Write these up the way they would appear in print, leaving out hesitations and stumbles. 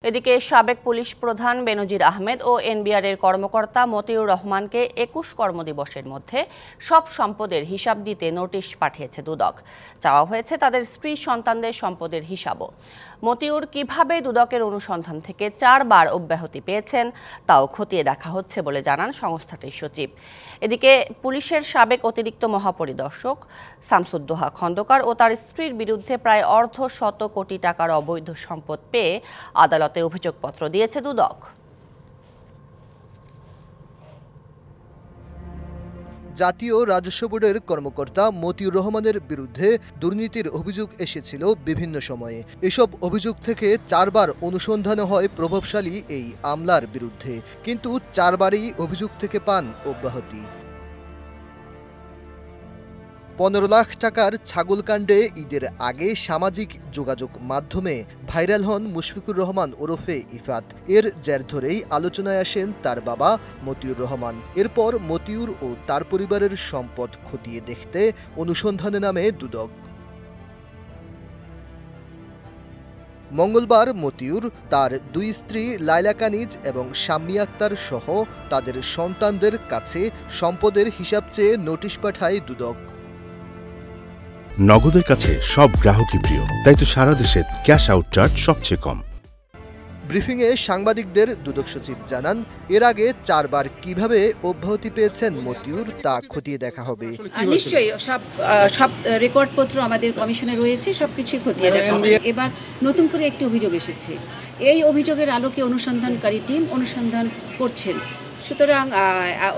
এদিকে সাবেক পুলিশ প্রধান বেনজির আহমেদ ও এনবিআরের কর্মকর্তা মতিউর রহমানকে ২১ কর্মদিবসের মধ্যে সব সম্পদের হিসাব দিতে নোটিশ পাঠিয়েছে দুদক। চাওয়া হয়েছে তাদের স্ত্রী সন্তানদের সম্পদের হিসাবও। মতিউর কিভাবে দুদকের অনুসন্ধান থেকে ৪ বার অব্যাহতি পেয়েছেন তাও খতিয়ে দেখা হচ্ছে বলে জানান সংস্থাটির সচিব। এদিকে পুলিশের সাবেক অতিরিক্ত মহাপরিদর্শক শামসুদ্দোহা খন্দকার ও তার স্ত্রীর বিরুদ্ধে প্রায় অর্ধশত কোটি টাকার অবৈধ সম্পদ পেয়ে আদালতে অভিযোগপত্র দিয়েছে দুদক। জাতীয় রাজস্ব বোর্ডের কর্মকর্তা মতিউর রহমানের বিরুদ্ধে দুর্নীতির অভিযোগ এসেছিল বিভিন্ন সময়ে। এসব অভিযোগ থেকে ৪ বার অনুসন্ধান হয় প্রভাবশালী এই আমলার বিরুদ্ধে, কিন্তু ৪ বারই অভিযোগ থেকে পান অব্যাহতি। ১৫ লাখ টাকার ছাগলকাণ্ডে ঈদের আগে সামাজিক যোগাযোগ মাধ্যমে ভাইরাল হন মুশফিকুর রহমান ওরফে ইফাত। এর জের ধরেই আলোচনায় আসেন তার বাবা মতিউর রহমান। এরপর মতিউর ও তার পরিবারের সম্পদ খতিয়ে দেখতে অনুসন্ধানে নামে দুদক। মঙ্গলবার মতিউর, তার ২ স্ত্রী লায়লা কানিজ এবং শাম্মী আক্তার সহ তাদের সন্তানদের কাছে সম্পদের হিসাব চেয়ে নোটিশ পাঠায় দুদক। নগদের কাছে সব গ্রাহকই প্রিয়, তাই তো সারা দেশে ক্যাশ আউট চার্জ সবচেয়ে কম। ব্রিফিংয়ে সাংবাদিকদের দুদক সচিব জানান, এর আগে ৪ বার কিভাবে অব্যাহতি পেয়েছেন মতিউর তা খতিয়ে দেখা হবে। নিশ্চয়ই সব রেকর্ডপত্র আমাদের কমিশনে রয়েছে, সবকিছুই খতিয়ে দেখা হবে। এবার নতুন করে একটি অভিযোগ এসেছে, এই অভিযোগের আলোকে অনুসন্ধানকারী টিম অনুসন্ধান করছেন। সুতরাং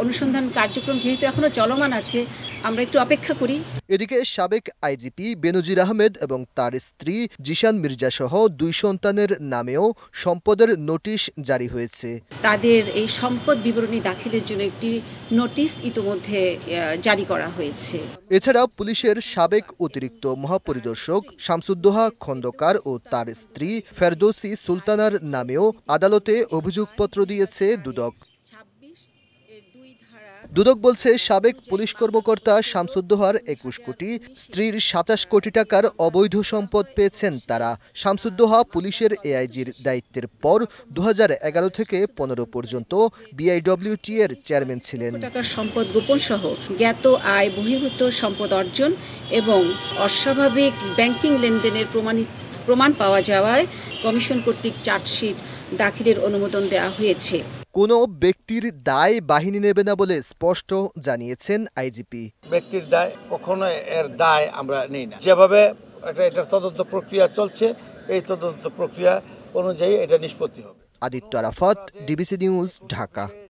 অনুসন্ধান কার্যক্রম যেহেতু এখনো চলমান আছে, আমরা একটু অপেক্ষা করি। এদিকে সাবেক আইজিপি বেনজির আহমেদ এবং তার স্ত্রী জিশান মির্জা সহ ২ সন্তানের নামেও সম্পদের নোটিশ জারি হয়েছে। তাদের এই সম্পদ বিবরণী দাখিলের জন্য একটি নোটিশ ইতোমধ্যে জারি করা হয়েছে। এছাড়া পুলিশের সাবেক অতিরিক্ত মহাপরিদর্শক শামসুদ্দোহা খন্দকার ও তার স্ত্রী ফেরদৌসী সুলতানার নামেও আদালতে অভিযোগপত্র দিয়েছে দুদক। দুদক বলছে, সাবেক পুলিশ কর্মকর্তা শামসুদ্দোহার ২১ কোটি, স্ত্রীর ২৭ কোটি টাকার অবৈধ সম্পদ পেয়েছেন তারা। শামসুদ্দোহা পুলিশের এআইজির দায়িত্বের পর ২০১১ থেকে ১৫ পর্যন্ত বিআইডব্লিউটি এর চেয়ারম্যান ছিলেন। টাকার সম্পদ গোপন সহ জ্ঞাত আয় বহির্ভূত সম্পদ অর্জন এবং অস্বাভাবিক ব্যাংকিং লেনদেনের প্রমাণ পাওয়া যাওয়ায় কমিশন কর্তৃক চার্জশিট দাখিলের অনুমোদন দেওয়া হয়েছে। কোনো ব্যক্তির দায় বাহিনী নেবে না বলে স্পষ্ট জানিয়েছেন আইজিপি। ব্যক্তির দায় কখনো এর দায় আমরা নেই না। যেভাবে এটা তদন্ত প্রক্রিয়া চলছে, এই তদন্ত প্রক্রিয়া অনুযায়ী এটা নিষ্পত্তি হবে। Aditya Arafat, DBC news, Dhaka.